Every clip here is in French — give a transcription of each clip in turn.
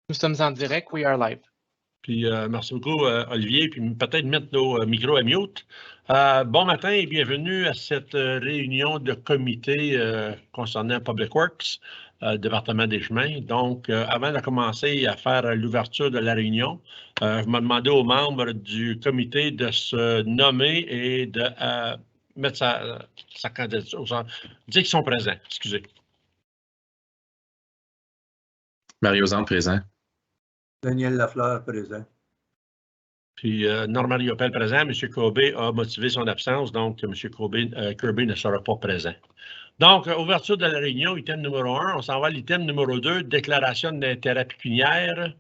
Nous sommes en direct, we are live. Puis merci beaucoup, Olivier, puis peut-être mettre nos micros à mute. Bon matin et bienvenue à cette réunion de comité concernant Public Works, département des chemins. Donc, avant de commencer à faire l'ouverture de la réunion, je me demandais aux membres du comité de se nommer et de mettre sa candidature, dire qu'ils sont présents, excusez. Mario Zan, présent. Daniel Lafleur, présent. Puis Normand Riopel présent, M. Kirby a motivé son absence, donc M. Kirby ne sera pas présent. Donc, ouverture de la réunion, item numéro 1. On s'en va à l'item numéro 2, déclaration d'intérêt pécuniaire.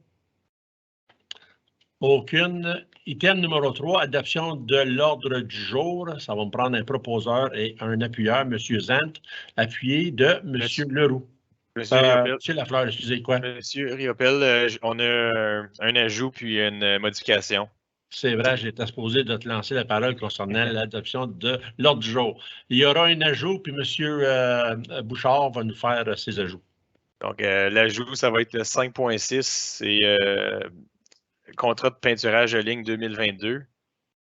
Aucune. Item numéro 3, adoption de l'ordre du jour. Ça va me prendre un proposeur et un appuyeur, M. Zant, appuyé de M. Leroux. Monsieur Lafleur, excusez quoi? Monsieur Riopel, on a un ajout puis une modification. C'est vrai, j'étais supposé de te lancer la parole concernant l'adoption de l'ordre du jour. Il y aura un ajout, puis M. Bouchard va nous faire ses ajouts. Donc, l'ajout, ça va être le 5.6, c'est contrat de peinturage de ligne 2022.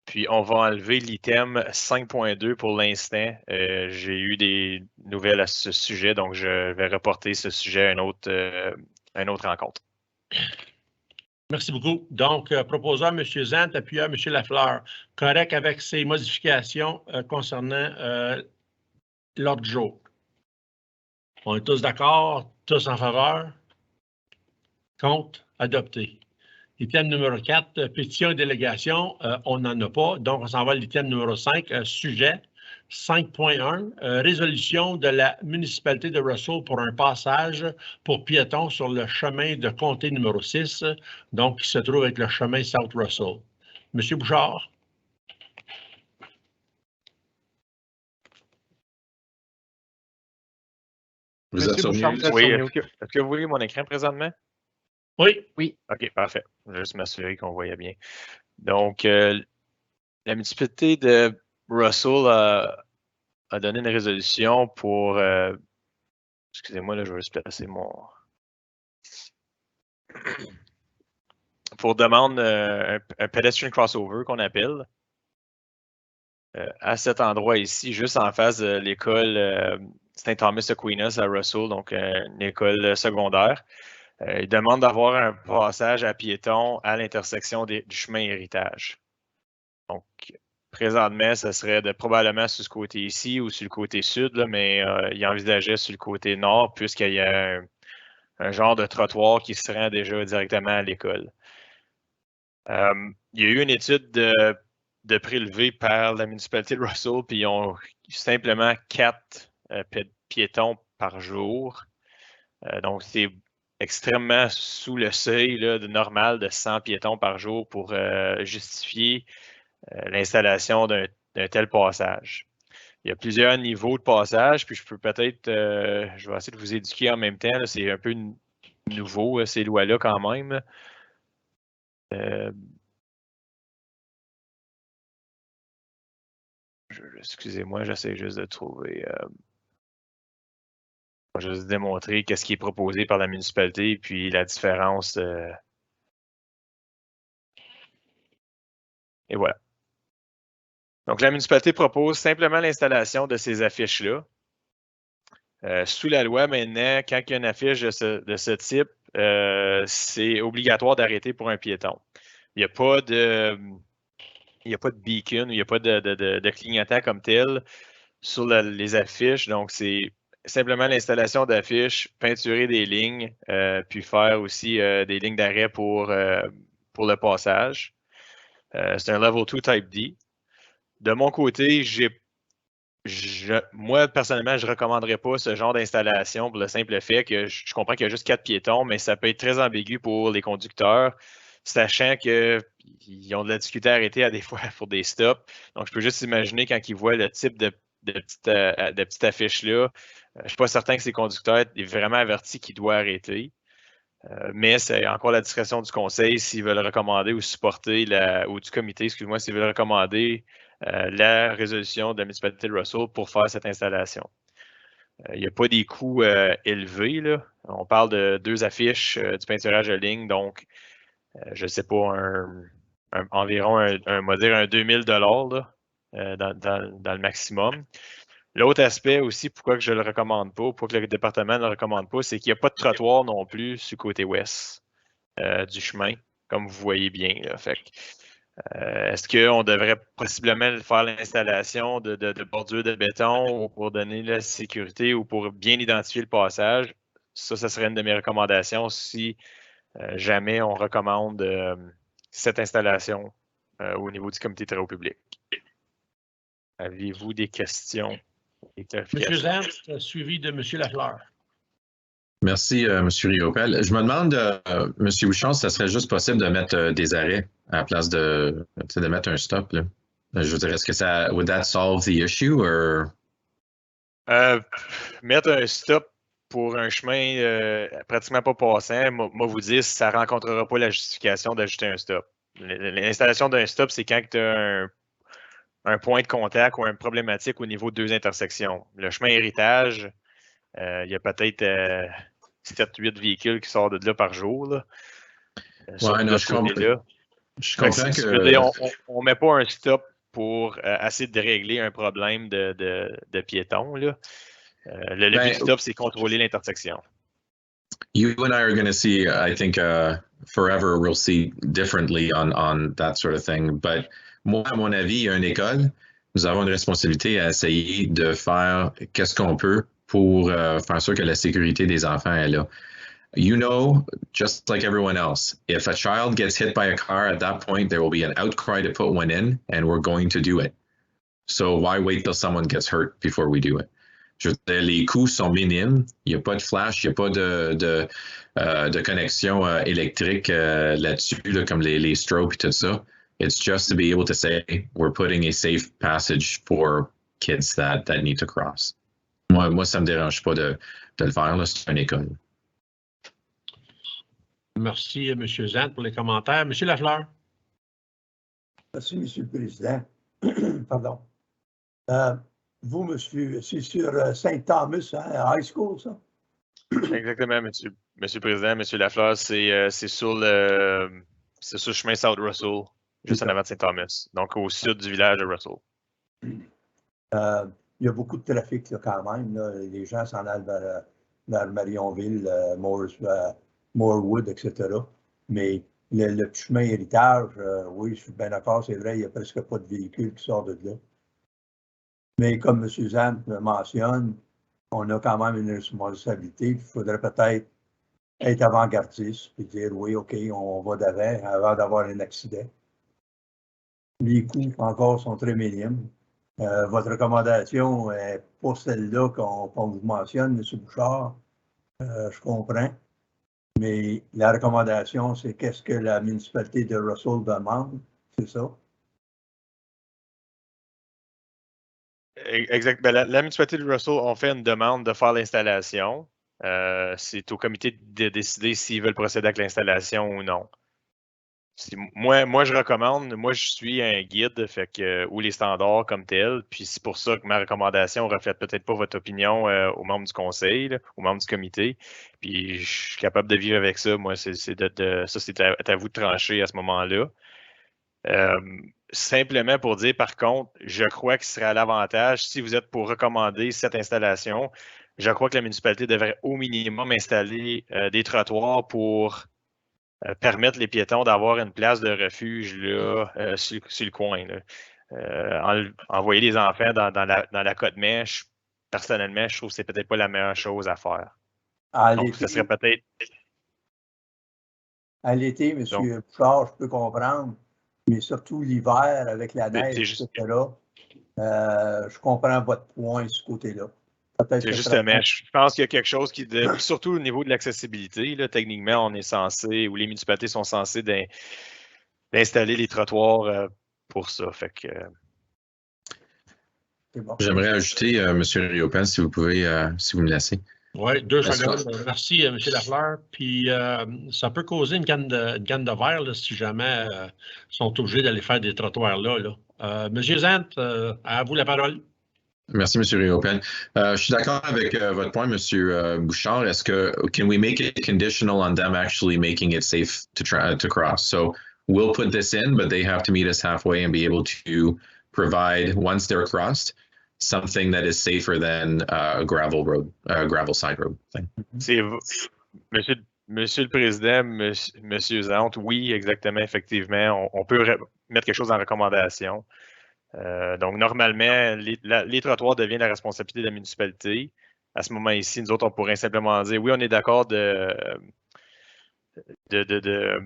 Puis, on va enlever l'item 5.2 pour l'instant. J'ai eu des nouvelles à ce sujet, donc je vais reporter ce sujet à une autre rencontre. Merci beaucoup. Donc, proposeur M. Zant, appuyeur M. Lafleur, correct avec ces modifications concernant l'ordre du jour. On est tous d'accord, tous en faveur? Contre? Adopté. Item numéro 4, pétition et délégation, on n'en a pas. Donc, on s'en va à l'item numéro 5, sujet 5.1, résolution de la municipalité de Russell pour un passage pour piétons sur le chemin de comté numéro 6, donc qui se trouve avec le chemin South Russell. Monsieur Bouchard. Vous êtes sur mute? Oui, est-ce que vous voyez mon écran présentement? Oui. Oui. OK, parfait. Je vais juste m'assurer qu'on voyait bien. Donc, la municipalité de Russell a donné une résolution pour... excusez-moi, là, je vais juste placer mon... pour demande un pedestrian crossover qu'on appelle. À cet endroit ici, juste en face de l'école St. Thomas Aquinas à Russell, donc une école secondaire. Il demande d'avoir un passage à piétons à l'intersection du chemin héritage. Donc, présentement, ce serait probablement sur ce côté ici ou sur le côté sud, là, mais il envisageait sur le côté nord, puisqu'il y a un genre de trottoir qui se rend déjà directement à l'école. Il y a eu une étude de prélevé par la municipalité de Russell, puis ils ont simplement 4 piétons par jour. Donc, c'est extrêmement sous le seuil là, normal de 100 piétons par jour pour justifier l'installation d'un tel passage. Il y a plusieurs niveaux de passage, puis je peux peut-être, je vais essayer de vous éduquer en même temps. C'est un peu nouveau, ces lois-là quand même. Excusez-moi, j'essaie juste de trouver... je vais juste démontrer qu'est-ce qui est proposé par la municipalité, puis la différence. Et voilà. Donc, la municipalité propose simplement l'installation de ces affiches-là. Sous la loi, maintenant, quand il y a une affiche de ce type, c'est obligatoire d'arrêter pour un piéton. Il n'y a pas de beacon, il n'y a pas de clignotant comme tel sur les affiches. Donc, c'est simplement l'installation d'affiches, peinturer des lignes, puis faire aussi des lignes d'arrêt pour le passage. C'est un Level 2 Type D. De mon côté, moi, personnellement, je ne recommanderais pas ce genre d'installation pour le simple fait que je comprends qu'il y a juste 4 piétons, mais ça peut être très ambigu pour les conducteurs, sachant qu'ils ont de la difficulté à arrêter à des fois pour des stops. Donc, je peux juste imaginer quand ils voient le type de petite affiche-là, je ne suis pas certain que ces conducteurs est vraiment avertis qu'ils doivent arrêter. Mais c'est encore la discrétion du conseil s'ils veulent recommander ou supporter, ou du comité, excuse-moi, s'ils veulent recommander la résolution de la municipalité de Russell pour faire cette installation. Il n'y a pas des coûts élevés, là. On parle de 2 affiches, du peinturage de ligne, donc je ne sais pas, environ on va dire un 2000 $, là, dans le maximum. L'autre aspect aussi, pourquoi que je ne le recommande pas, pourquoi que le département ne le recommande pas, c'est qu'il n'y a pas de trottoir non plus sur le côté ouest du chemin, comme vous voyez bien, là. Fait que, est-ce qu'on devrait possiblement faire l'installation de bordures de béton pour donner la sécurité ou pour bien identifier le passage? Ça serait une de mes recommandations si jamais on recommande cette installation au niveau du comité de travaux publics. Avez-vous des questions? M. Zant, suivi de M. Lafleur. Merci, M. Riopel. Je me demande, M. Bouchon, si ça serait juste possible de mettre des arrêts à la place de mettre un stop, là. Je veux dire, est-ce que ça, would that solve the issue, or? Mettre un stop pour un chemin pratiquement pas passant, moi vous dire, ça ne rencontrera pas la justification d'ajouter un stop. L'installation d'un stop, c'est quand tu as un point de contact ou une problématique au niveau de 2 intersections. Le chemin héritage, il y a peut-être 7-8 véhicules qui sortent de là par jour. Là. Ouais, non, je comprends que... On ne met pas un stop pour essayer de régler un problème de piétons. Là. Le but du stop, c'est contrôler l'intersection. You and I are going to see, I think, forever we'll see differently on that sort of thing. But moi, à mon avis, il y a une école. Nous avons une responsabilité à essayer de faire qu'est-ce qu'on peut pour faire sûr que la sécurité des enfants est là. You know, just like everyone else, if a child gets hit by a car, at that point, there will be an outcry to put one in, and we're going to do it. So why wait till someone gets hurt before we do it? Je veux dire, les coûts sont minimes. Il n'y a pas de flash, il n'y a pas de connexion électrique là-dessus, là, comme les strobes et tout ça. It's just to be able to say, we're putting a safe passage for kids that need to cross. Moi, ça ne me dérange pas de le faire, là, c'est une école. Merci, M. Zant, pour les commentaires. M. Lafleur. Merci, M. le Président. Pardon. Vous, monsieur, c'est sur Saint-Thomas, hein, High School, ça? Exactement, monsieur le Président. M. Lafleur, c'est sur le chemin South Russell, juste en avant de Saint-Thomas, donc au sud du village de Russell. Il y a beaucoup de trafic là, quand même. Là. Les gens s'en allent vers Marionville, Morewood, etc. Mais le petit chemin héritage, oui, je suis bien d'accord, c'est vrai, il n'y a presque pas de véhicules qui sortent de là. Mais comme M. Zant me mentionne, on a quand même une responsabilité. Il faudrait peut-être être avant-gardiste et dire oui, OK, on va d'avant avant d'avoir un accident. Les coûts encore sont très minimes. Votre recommandation n'est pas celle-là qu'on vous mentionne, M. Bouchard. Je comprends. Mais la recommandation, c'est qu'est-ce que la municipalité de Russell demande, c'est ça? Exact. Ben, la municipalité de Russell ont fait une demande de faire l'installation. C'est au comité de décider s'ils veulent procéder avec l'installation ou non. Moi, je recommande, moi, je suis un guide ou les standards comme tels, puis c'est pour ça que ma recommandation ne reflète peut-être pas votre opinion aux membres du conseil, là, aux membres du comité. Puis je suis capable de vivre avec ça. Moi, c'est à vous de trancher à ce moment-là. Simplement pour dire, par contre, je crois qu'il serait à l'avantage, si vous êtes pour recommander cette installation, je crois que la municipalité devrait au minimum installer des trottoirs pour permettre les piétons d'avoir une place de refuge là, sur le coin. Là. Envoyer les enfants dans la Côte-Mèche, personnellement, je trouve que c'est peut-être pas la meilleure chose à faire. Donc, ce serait peut-être... À l'été, M. Bouchard, je peux comprendre, mais surtout l'hiver avec la neige, etc. Je comprends votre point de ce côté-là. C'est justement, je pense qu'il y a quelque chose qui, surtout au niveau de l'accessibilité, techniquement, on est censé, ou les municipalités sont censées d'installer les trottoirs pour ça. Fait que, bon. J'aimerais ajouter, M. Riopel, si vous pouvez, si vous me laissez. Oui, 2 secondes. Merci, M. Lafleur. Puis, ça peut causer une canne de verre là, si jamais ils sont obligés d'aller faire des trottoirs là. M. Zant, à vous la parole. Merci, M. Riopel. Je suis d'accord avec votre point, M. Bouchard. Est-ce que can we make it conditional on them actually making it safe to cross? So we'll put this in, but they have to meet us halfway and be able to provide, once they're crossed, something that is safer than a gravel road, gravel side road thing. Monsieur le Président, Monsieur Zante, oui, exactement, effectivement, on peut mettre quelque chose en recommandation. Donc, normalement, les trottoirs deviennent la responsabilité de la municipalité. À ce moment ici, nous autres, on pourrait simplement dire, oui, on est d'accord de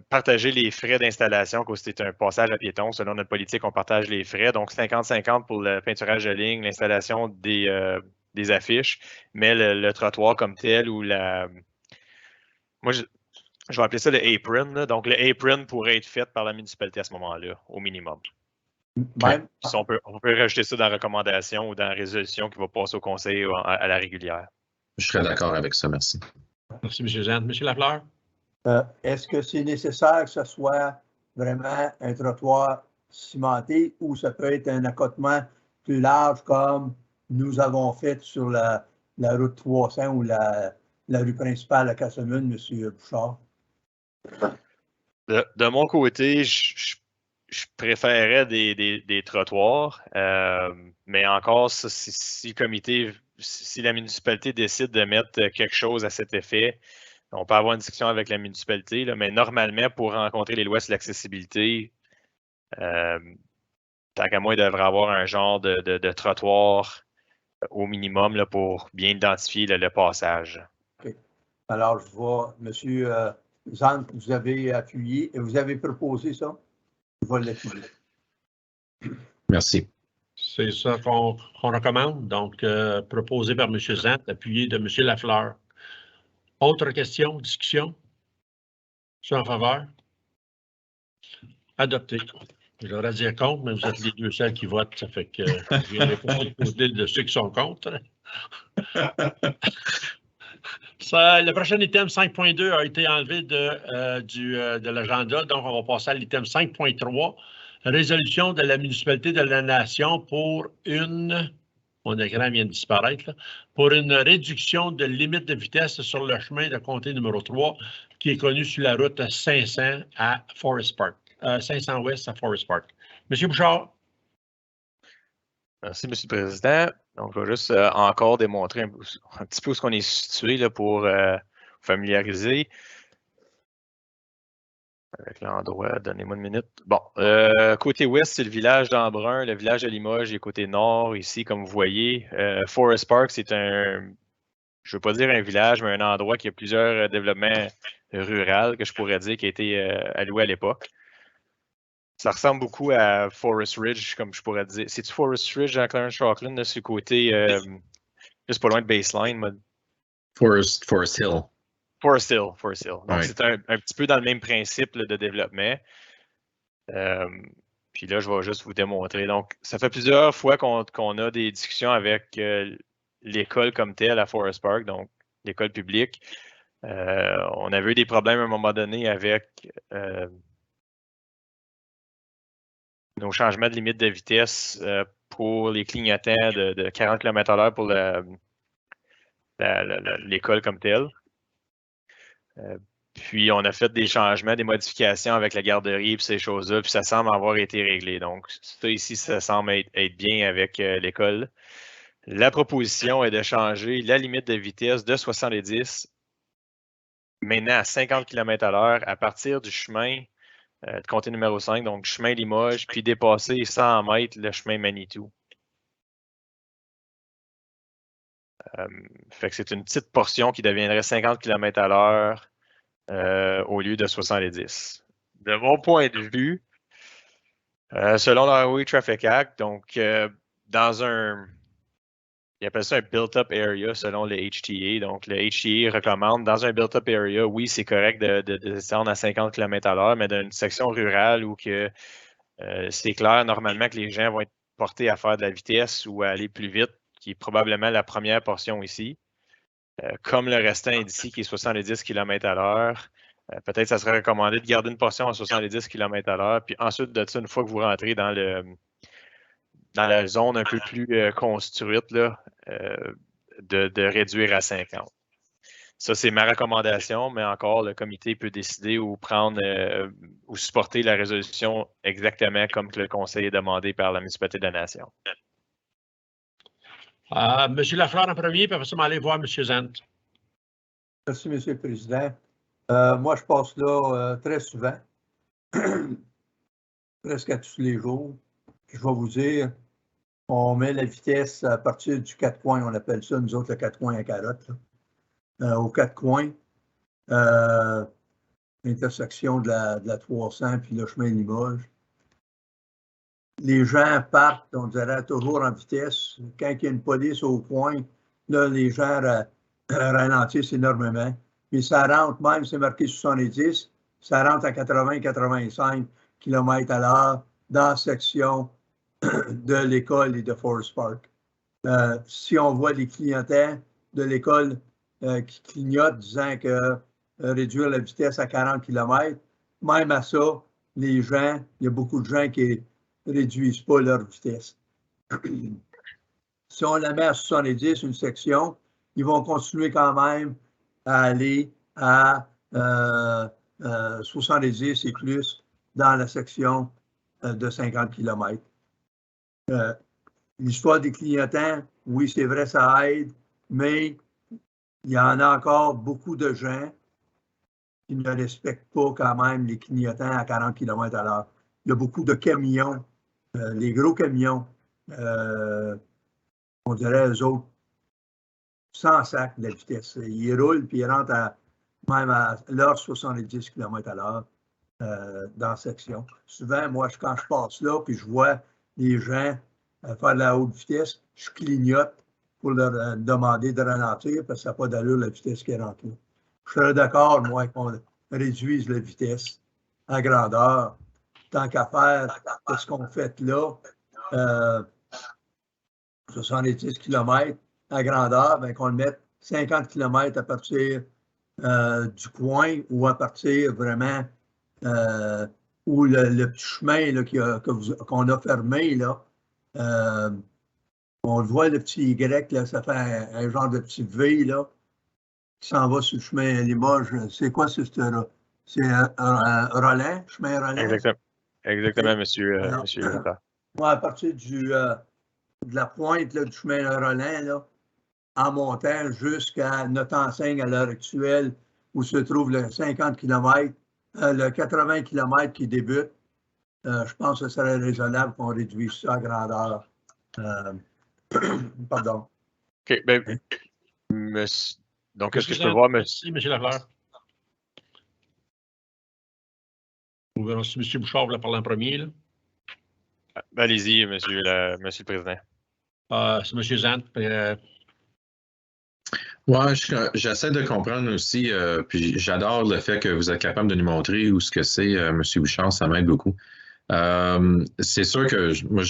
partager les frais d'installation, quand c'est un passage à piéton. Selon notre politique, on partage les frais. Donc, 50-50 pour le peinturage de ligne, l'installation des affiches, mais le trottoir comme tel ou moi, je vais appeler ça le apron. Là. Donc, le apron pourrait être fait par la municipalité à ce moment-là, au minimum. Même, On peut rajouter ça dans la recommandation ou dans la résolution qui va passer au conseil à la régulière. Je serais d'accord avec ça, merci. Merci, M. Zant. M. Lafleur? est-ce que c'est nécessaire que ce soit vraiment un trottoir cimenté ou ça peut être un accotement plus large comme nous avons fait sur la route 300 ou la rue principale à Casselmune, M. Bouchard? De mon côté, je préférais des trottoirs, mais encore, si le comité, si la municipalité décide de mettre quelque chose à cet effet, on peut avoir une discussion avec la municipalité, là, mais normalement, pour rencontrer les lois sur l'accessibilité, tant qu'à moi, il devrait avoir un genre de trottoir au minimum là, pour bien identifier le passage. Okay. Alors, je vois, M. Zant, vous avez appuyé et vous avez proposé ça? Je vais l'appuyer. Merci. C'est ça qu'on recommande. Donc, proposé par M. Zant, appuyé de M. Lafleur. Autre question, discussion? Sur en faveur? Adopté. Je devrais dire contre, mais vous êtes les deux seuls qui votent. Ça fait que je viendrai pas du côté de ceux qui sont contre. Le prochain item 5.2 a été enlevé de l'agenda, donc on va passer à l'item 5.3, résolution de la municipalité de la Nation pour mon écran vient de disparaître, là, pour une réduction de limite de vitesse sur le chemin de comté numéro 3 qui est connu sur la route 500 à Forest Park, 500 Ouest à Forest Park. Monsieur Bouchard. Merci, Monsieur le Président. Donc, je vais juste encore démontrer un petit peu où on est situé là, pour familiariser avec l'endroit. Donnez-moi une minute. Bon, côté ouest, c'est le village d'Embrun, le village de Limoges, et côté nord, ici, comme vous voyez, Forest Park, c'est je ne veux pas dire un village, mais un endroit qui a plusieurs développements ruraux, que je pourrais dire, qui a été alloué à l'époque. Ça ressemble beaucoup à Forest Ridge, comme je pourrais dire. C'est-tu Forest Ridge à Clarence-Shawclin, de ce côté, juste pas loin de Baseline? Forest Hill. Forest Hill. Donc, Ouais. c'est un petit peu dans le même principe là, de développement. Puis là, je vais juste vous démontrer. Donc, ça fait plusieurs fois qu'on a des discussions avec l'école comme telle à Forest Park, donc l'école publique. On avait eu des problèmes à un moment donné avec nos changements de limite de vitesse pour les clignotants de 40 km/h pour l'école comme telle. Puis, on a fait des changements, des modifications avec la garderie et ces choses-là, puis ça semble avoir été réglé. Donc, ça ici, ça semble être bien avec l'école. La proposition est de changer la limite de vitesse de 70 maintenant à 50 km/h à partir du chemin de comté numéro 5, donc chemin Limoges, puis dépasser 100 mètres le chemin Manitou. Fait que c'est une petite portion qui deviendrait 50 km/h au lieu de 70. De mon point de vue, selon le Highway Traffic Act, donc dans ils appellent ça un built-up area selon le HTA. Donc, le HTA recommande dans un built-up area, oui, c'est correct de descendre à 50 km/h, mais dans une section rurale où que c'est clair normalement que les gens vont être portés à faire de la vitesse ou à aller plus vite, qui est probablement la première portion ici. Comme le restant d'ici qui est 70 km/h, peut-être ça serait recommandé de garder une portion à 70 km/h, puis ensuite de ça, une fois que vous rentrez dans dans la zone un peu plus construite, là, de réduire à 50. Ça, c'est ma recommandation, mais encore, le comité peut décider ou prendre ou supporter la résolution exactement comme que le conseil est demandé par la municipalité de la Nation. Monsieur Lafleur en premier, puis après ça, aller voir Monsieur Zant. Merci, M. le Président. Moi, je passe là très souvent, presque à tous les jours. Je vais vous dire, on met la vitesse à partir du 4 coins, on appelle ça, nous autres, le 4 coins à carotte. Aux 4 coins, l'intersection de la 300 puis le chemin de Limoges. Les gens partent, on dirait, toujours en vitesse. Quand il y a une police au coin, là, les gens ralentissent énormément. Puis ça rentre, même, c'est marqué 70, ça rentre à 80-85 km/h dans la section de l'école et de Forest Park. Si on voit les clignotants de l'école qui clignotent disant que réduire la vitesse à 40 km, même à ça, les gens, il y a beaucoup de gens qui réduisent pas leur vitesse. Si on la met à 70, une section, ils vont continuer quand même à aller à 70 et plus dans la section de 50 km. L'histoire des clignotants, oui, c'est vrai, ça aide, mais il y en a encore beaucoup de gens qui ne respectent pas quand même les clignotants à 40 km/h. Il y a beaucoup de camions, les gros camions, on dirait eux autres, sans sac de la vitesse. Ils roulent puis ils rentrent même à l'heure 70 km/h dans la section. Souvent, moi, quand je passe là puis je vois les gens faire de la haute vitesse, je clignote pour leur demander de ralentir parce que ça n'a pas d'allure la vitesse qui est rentrée. Je serais d'accord, moi, qu'on réduise la vitesse à grandeur. Tant qu'à faire ce qu'on fait là, 70 km à grandeur, bien, qu'on le mette 50 km à partir du coin ou à partir vraiment où le petit chemin là, qu'on a fermé, là, on le voit, le petit Y, là, ça fait un genre de petit V là, qui s'en va sur le chemin Limoges. C'est quoi ce là? C'est Roland, chemin Roland? Exactement, Okay. monsieur. Alors, monsieur moi, à partir de la pointe là, du chemin Roland, là, en montant jusqu'à notre enseigne à l'heure actuelle, où se trouve le 50 km, le 80 km qui débute, je pense que ce serait raisonnable qu'on réduise ça à grandeur. Pardon. OK. Ben, monsieur, donc, est-ce que je peux Zant, voir, merci, M. Lafleur. Nous verrons si M. Bouchard voulait parler en premier. Là. Allez-y, monsieur le Président. C'est M. Zant. Ouais, j'essaie de comprendre aussi, puis j'adore le fait que vous êtes capable de nous montrer où ce que c'est, M. Bouchard, ça m'aide beaucoup. C'est sûr que moi,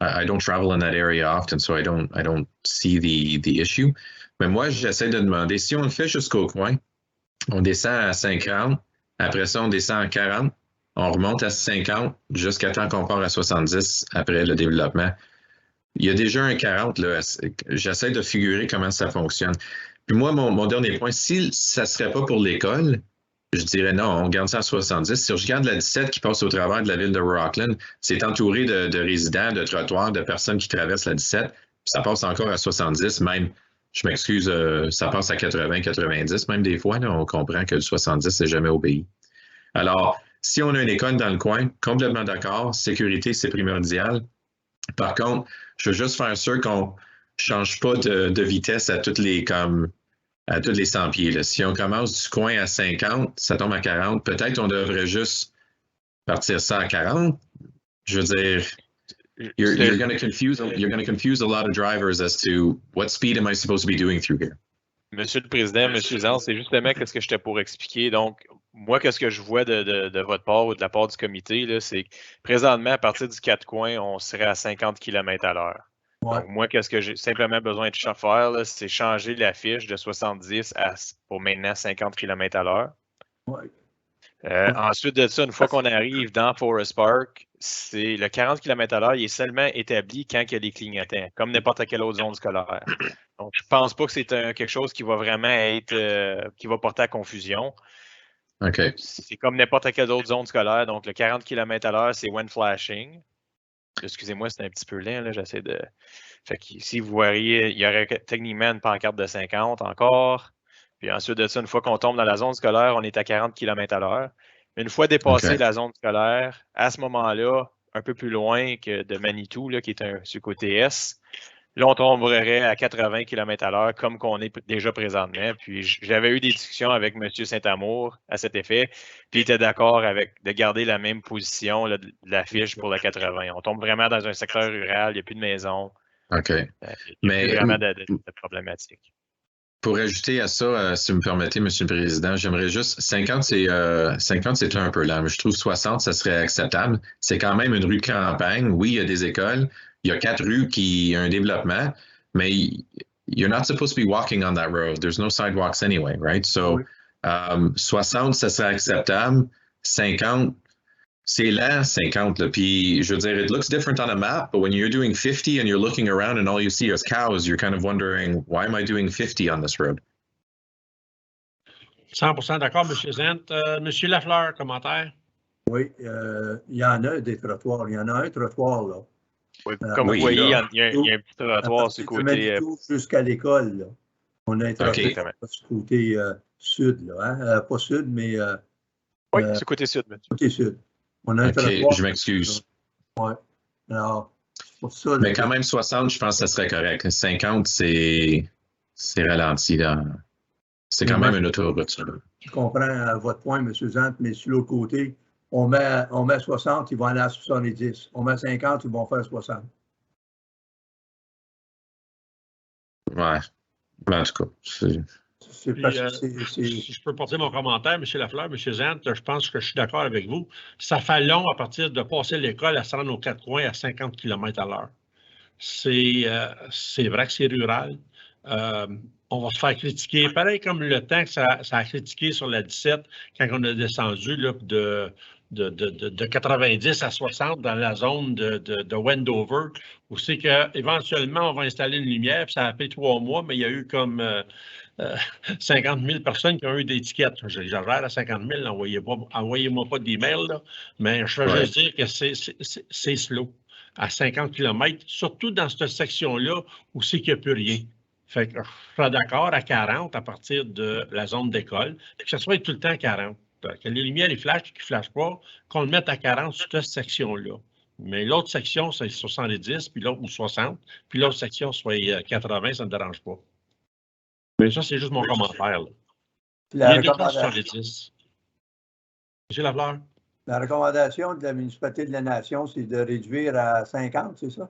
I don't travel in that area often, so I don't see the issue. Mais moi, j'essaie de demander, si on le fait jusqu'au coin, on descend à 50, après ça, on descend à 40, on remonte à 50 jusqu'à temps qu'on part à 70 après le développement. Il y a déjà un 40, là. J'essaie de figurer comment ça fonctionne. Puis moi, mon dernier point, si ça ne serait pas pour l'école, je dirais non, on garde ça à 70. Si je regarde la 17 qui passe au travers de la ville de Rockland, c'est entouré de résidents, de trottoirs, de personnes qui traversent la 17. Puis ça passe encore à 70, même, je m'excuse, ça passe à 80, 90, même des fois, là, on comprend que le 70, c'est jamais obéi. Alors, si on a une école dans le coin, complètement d'accord, sécurité, c'est primordial. Par contre, je veux juste faire sûr qu'on ne change pas de vitesse à toutes les 100 pieds. Là. Si on commence du coin à 50, ça tombe à 40. Peut-être qu'on devrait juste partir ça à 40. Je veux dire, you're going to confuse a lot of drivers as to what speed am I supposed to be doing through here. Monsieur le Président, Monsieur Zant, c'est justement ce que j'étais pour expliquer. Donc, moi, qu'est-ce que je vois de votre part ou de la part du comité, c'est que présentement, à partir du 4 coins, on serait à 50 km/h. Ouais. Donc, moi, qu'est-ce que j'ai simplement besoin de faire, c'est changer la fiche de 70 pour maintenant 50 km/h. Ouais. Ensuite de ça, une fois qu'on arrive dans Forest Park, c'est le 40 km/h, il est seulement établi quand il y a des clignotants, comme n'importe quelle autre zone scolaire. Donc, je ne pense pas que c'est quelque chose qui va vraiment être, qui va porter à confusion. OK. C'est comme n'importe quelle autre zone scolaire. Donc, le 40 km/h, c'est when flashing. Excusez-moi, c'est un petit peu lent, là, j'essaie de... Fait que si vous voyez, il y aurait techniquement une pancarte de 50 encore. Puis ensuite de ça, une fois qu'on tombe dans la zone scolaire, on est à 40 km/h. Une fois dépassé la zone scolaire, à ce moment-là, un peu plus loin que de Manitou, là, qui est sur le côté Est, là, on tomberait à 80 km/h comme qu'on est déjà présentement. Puis j'avais eu des discussions avec M. Saint-Amour à cet effet, puis il était d'accord avec de garder la même position là, de l'affiche pour le 80. On tombe vraiment dans un secteur rural, il n'y a plus de maison. OK. Il n'y a plus vraiment de problématique. Pour ajouter à ça, si vous me permettez, M. le Président, j'aimerais juste 50, c'est un peu lent. Je trouve 60, ça serait acceptable. C'est quand même une rue de campagne. Oui, il y a des écoles. Il y a 4 rues qui ont un développement, mais you're not supposed to be walking on that road. There's no sidewalks anyway, right? So, 60, ça serait acceptable. 50, c'est lent, 50. Là. Puis, je veux dire, it looks different on a map, but when you're doing 50 and you're looking around and all you see is cows, you're kind of wondering, why am I doing 50 on this road? 100% d'accord, M. Zent. M. Lafleur, commentaire? Oui, il y en a des trottoirs. Il y en a un trottoir, là. Oui, comme vous voyez, il y a un petit trottoir sur le côté. Jusqu'à l'école, là. On a un trottoir sur le côté sud, là. Hein? Pas sud, mais. Oui, c'est côté sud, monsieur. Côté sud. On a un trottoir. Je m'excuse. Oui. Alors, pour ça. Mais quand même, 60, je pense que ça serait correct. 50, c'est ralenti, là. C'est quand même une autoroute, ça. Je comprends votre point, M. Zant, mais sur l'autre côté, on met 60, ils vont aller à 70. On met 50, ils vont faire 60. Ouais. Mais en tout cas, si je peux porter mon commentaire, M. Lafleur, M. Zant, je pense que je suis d'accord avec vous. Ça fait long à partir de passer l'école à se rendre aux 4 coins à 50 km/h. C'est vrai que c'est rural. On va se faire critiquer, pareil comme le temps que ça a critiqué sur la 17 quand on a descendu là, de 90 à 60 dans la zone de Wendover, où c'est qu'éventuellement, on va installer une lumière, puis ça a pris 3 mois, mais il y a eu comme 50 000 personnes qui ont eu des étiquettes. J'exagère à 50 000, envoyez-moi pas d'email, là, mais je veux juste dire que c'est slow. À 50 km, surtout dans cette section-là où c'est qu'il n'y a plus rien. Fait que je serais d'accord à 40 à partir de la zone d'école, que ce soit tout le temps 40. Que les lumières, les flashent, qu'ils ne flashent pas, qu'on le mette à 40 sur cette section-là. Mais l'autre section, c'est 70, puis l'autre, ou 60, puis l'autre section, soit 80, ça ne me dérange pas. Mais ça, c'est juste mon commentaire. Là. Il est déjà 70. M. Lafleur? La recommandation de la municipalité de la Nation, c'est de réduire à 50, c'est ça?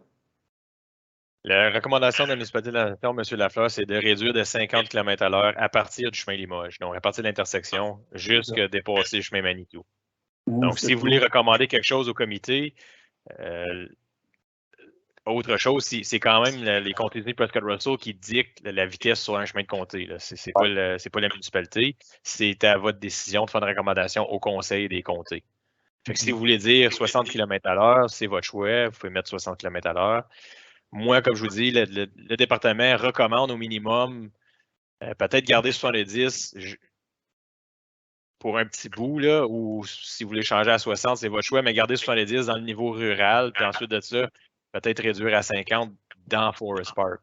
La recommandation de la municipalité de la Nation, M. Lafleur, c'est de réduire de 50 km/h à partir du chemin Limoges. Donc, à partir de l'intersection, jusqu'à dépasser le chemin Manitou. Donc, si vous voulez recommander quelque chose au comité, autre chose, c'est quand même les comtés de Prescott-Russell qui dictent la vitesse sur un chemin de comté. Ce n'est pas la municipalité. C'est à votre décision de faire une recommandation au conseil des comtés. Fait que si vous voulez dire 60 km/h, c'est votre choix. Vous pouvez mettre 60 km/h. Moi, comme je vous dis, le département recommande au minimum peut-être garder 70 pour un petit bout, là, ou si vous voulez changer à 60, c'est votre choix, mais garder 70 dans le niveau rural, puis ensuite de ça, peut-être réduire à 50 dans Forest Park.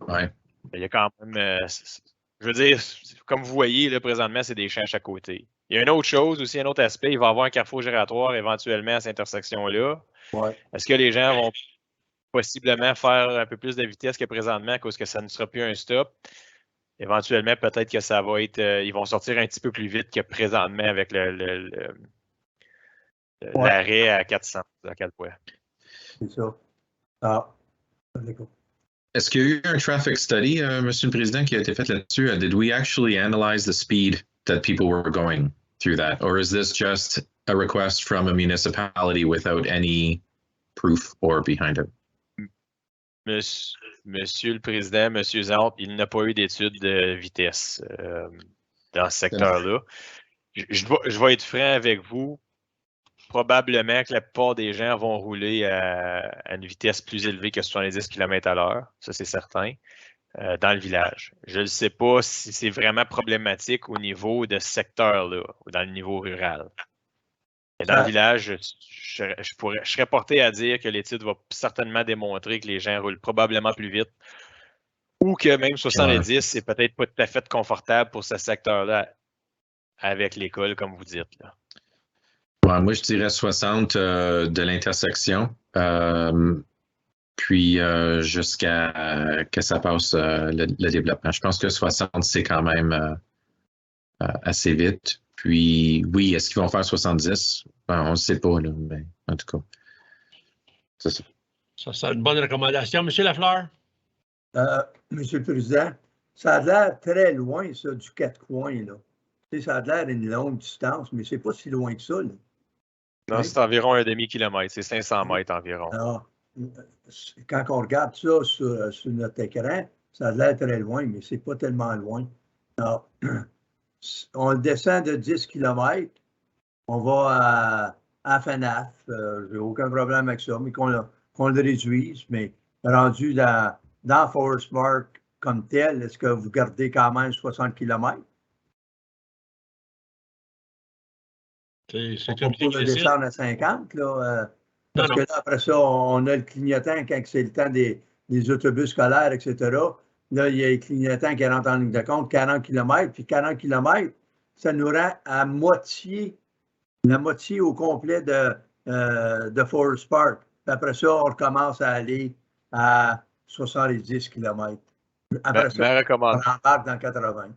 Ouais. Il y a quand même, je veux dire, comme vous voyez, là, présentement, c'est des champs à chaque côté. Il y a une autre chose aussi, un autre aspect, il va y avoir un carrefour giratoire éventuellement à cette intersection-là. Ouais. Est-ce que les gens vont possiblement faire un peu plus de vitesse que présentement à cause que ça ne sera plus un stop? Éventuellement, peut-être que ça va être, ils vont sortir un petit peu plus vite que présentement avec l'arrêt à 400 à quel point. C'est ça. Ah, d'accord. Est-ce qu'il y a eu un traffic study, Monsieur le Président, qui a été fait là-dessus? Did we actually analyze the speed that people were going through that? Or is this just a request from a municipality without any proof or behind it? Monsieur le Président, Monsieur Zant, il n'a pas eu d'études de vitesse dans ce secteur-là. Je vais être franc avec vous. Probablement que la plupart des gens vont rouler à une vitesse plus élevée que 70 km/h. Ça, c'est certain. Dans le village. Je ne sais pas si c'est vraiment problématique au niveau de ce secteur-là, ou dans le niveau rural. Mais dans le village, je serais porté à dire que l'étude va certainement démontrer que les gens roulent probablement plus vite ou que même 70, c'est peut-être pas tout à fait confortable pour ce secteur-là avec l'école, comme vous dites. Là. Ouais, moi, je dirais 60 de l'intersection, puis jusqu'à que ça passe le développement. Je pense que 60, c'est quand même assez vite. Puis oui, est-ce qu'ils vont faire 70? Ben, on ne sait pas, là, mais en tout cas. C'est ça. Ça, c'est une bonne recommandation. Monsieur Lafleur? Monsieur le Président, ça a l'air très loin, ça, du 4 coins, là. Tu sais, ça a l'air une longue distance, mais c'est pas si loin que ça, là. Non, oui? C'est environ un demi-kilomètre, c'est 500 mètres environ. Alors, quand on regarde ça sur notre écran, ça a l'air très loin, mais c'est pas tellement loin. Alors, on descend de 10 km, on va à FNAF, j'ai aucun problème avec ça, mais qu'on le réduise, mais rendu dans Forest Park comme tel, est-ce que vous gardez quand même 60 km? C'est comme pour le descendre à 50, là, parce que là, après ça, on a le clignotant quand c'est le temps des autobus scolaires, etc. Là, il y a les clignotants qui rentrent en ligne de compte, 40 km, puis 40 km, ça nous rend à la moitié au complet de Forest Park. Puis après ça, on recommence à aller à 70 km. Après ça, on embarque dans 80.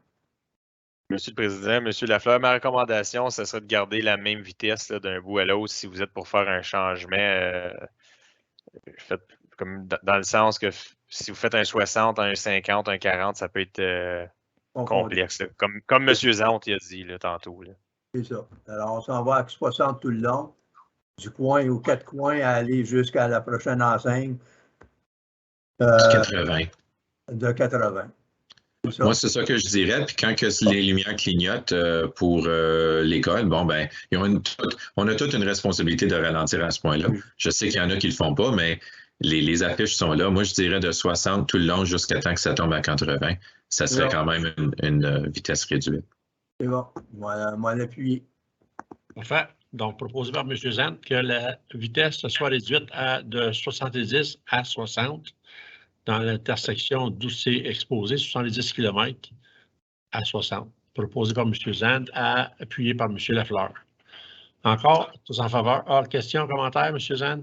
Monsieur le Président, Monsieur Lafleur, ma recommandation, ce serait de garder la même vitesse d'un bout à l'autre si vous êtes pour faire un changement. Comme dans le sens que si vous faites un 60, un 50, un 40, ça peut être complexe. Comme M. Zant a dit là, tantôt. Là. C'est ça. Alors, on s'en va avec 60 tout le long, du coin aux 4 coins à aller jusqu'à la prochaine enseigne. 80. De 80. Moi, c'est ça que je dirais. Puis quand que les lumières clignotent pour l'école, bon, ben, on a toute une responsabilité de ralentir à ce point-là. Oui. Je sais qu'il y en a qui ne le font pas, mais les affiches sont là. Moi, je dirais de 60 tout le long jusqu'à temps que ça tombe à 80. Ça serait quand même une vitesse réduite. C'est bon. Moi, l'appuyer. Parfait. Donc, proposé par M. Zant que la vitesse soit réduite de 70 à 60. Dans l'intersection d'où c'est exposé, 70 km à 60. Proposé par M. Zant, appuyé par M. Lafleur. Encore, tous en faveur. Hors question, commentaire, M. Zant?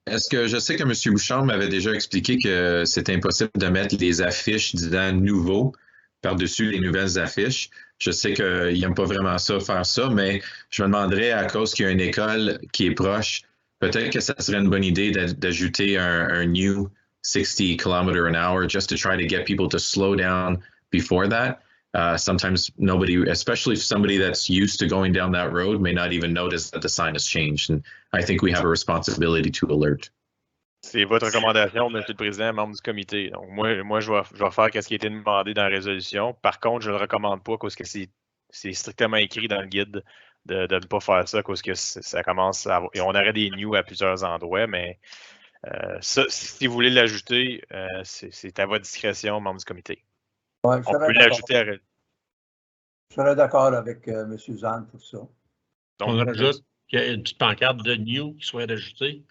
Est-ce que je sais que M. Bouchard m'avait déjà expliqué que c'était impossible de mettre les affiches disant nouveau par-dessus les nouvelles affiches. Je sais qu'il n'aime pas vraiment ça, faire ça, mais je me demanderais, à cause qu'il y a une école qui est proche, peut-être que ça serait une bonne idée d'ajouter un new 60 km an hour just to try to get people to slow down before that. Sometimes nobody, especially somebody that's used to going down that road, may not even notice that the sign has changed. And I think we have a responsibility to alert. C'est votre recommandation, M. le Président, membre du comité. Donc, moi je vais faire ce qui a été demandé dans la résolution. Par contre, je ne le recommande pas parce que c'est strictement écrit dans le guide de ne pas faire ça parce que ça commence à... Et on aurait des news à plusieurs endroits, mais ça, si vous voulez l'ajouter, c'est à votre discrétion, membre du comité. Ouais, on peut l'ajouter à... Je serais d'accord avec M. Zant pour ça. Donc, on rajoute qu'il y a une petite pancarte de new qui soit ajoutée.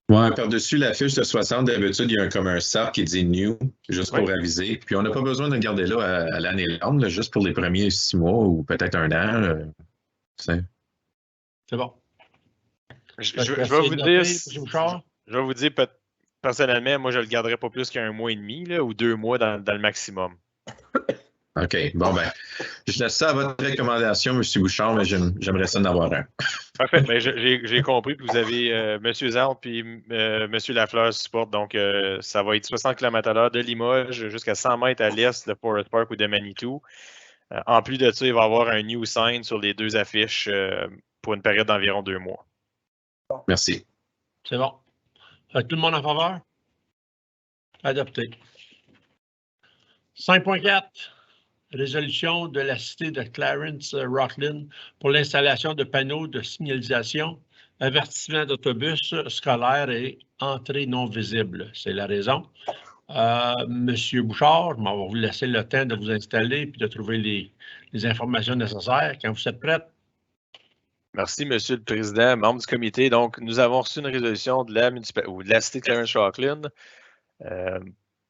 Oui, par-dessus la fiche de 60, d'habitude, il y a comme un SAP qui dit new, juste pour aviser. Puis on n'a pas besoin de le garder là à l'année longue, là, juste pour les premiers 6 mois ou peut-être un an. C'est bon. Je vais vous dire, personnellement, moi, je ne le garderais pas plus qu'un mois et demi là, ou 2 mois dans le maximum. OK. Bon, ben, je laisse ça à votre recommandation, M. Bouchard, mais j'aimerais ça en avoir un. Parfait. Ben, j'ai compris que vous avez M. Zant puis M. Lafleur support. Donc, ça va être 60 km/h de Limoges jusqu'à 100 mètres à l'est de Forest Park ou de Manitou. En plus de ça, il va y avoir un new sign sur les 2 affiches pour une période d'environ 2 mois. Merci. C'est bon. Tout le monde en faveur? Adopté. 5.4. résolution de la cité de Clarence Rocklin pour l'installation de panneaux de signalisation, avertissement d'autobus scolaires et entrée non visible. C'est la raison. Monsieur Bouchard, je vais vous laisser le temps de vous installer et de trouver les informations nécessaires quand vous êtes prêts. Merci, Monsieur le Président, membre du comité. Donc, nous avons reçu une résolution de la cité de Clarence Rocklin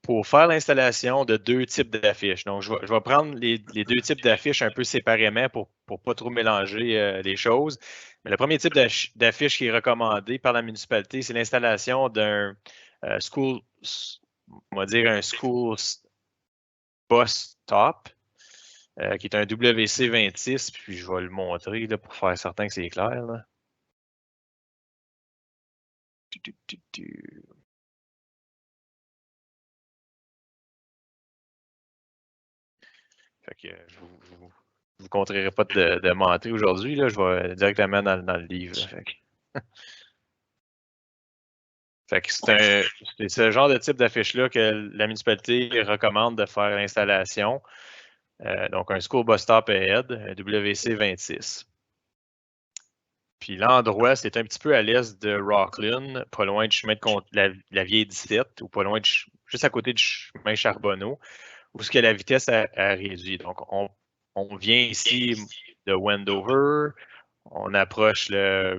pour faire l'installation de 2 types d'affiches. Donc, je vais prendre les 2 types d'affiches un peu séparément pour ne pas trop mélanger les choses. Mais le premier type d'affiche qui est recommandé par la municipalité, c'est l'installation d'un school bus stop, qui est un WC26, puis je vais le montrer là, pour faire certain que c'est clair. Là. Fait que je vous compterai pas de mentir aujourd'hui, je vais directement dans le livre. Fait que c'est ce genre de type d'affiche-là que la municipalité recommande de faire l'installation. Donc, un School Bus Stop Ahead, un WC26. Puis l'endroit, c'est un petit peu à l'est de Rocklin, pas loin du chemin de la vieille 17, ou pas loin juste à côté du chemin Charbonneau, où ce que la vitesse a réduit. Donc, on vient ici de Wendover, on approche la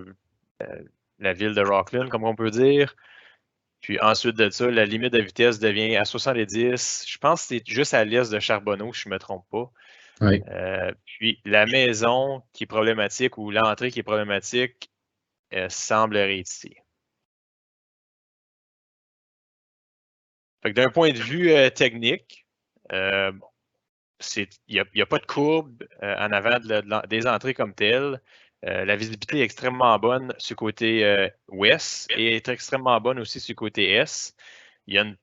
ville de Rocklin, comme on peut dire. Puis ensuite de ça, la limite de vitesse devient à 70. Je pense que c'est juste à l'est de Charbonneau, si je ne me trompe pas. Oui. Puis la maison qui est problématique ou l'entrée qui est problématique semblerait ici. D'un point de vue technique, il n'y a pas de courbe en avant des entrées comme telles. La visibilité est extrêmement bonne sur le côté ouest et est extrêmement bonne aussi sur le côté est. Il y a une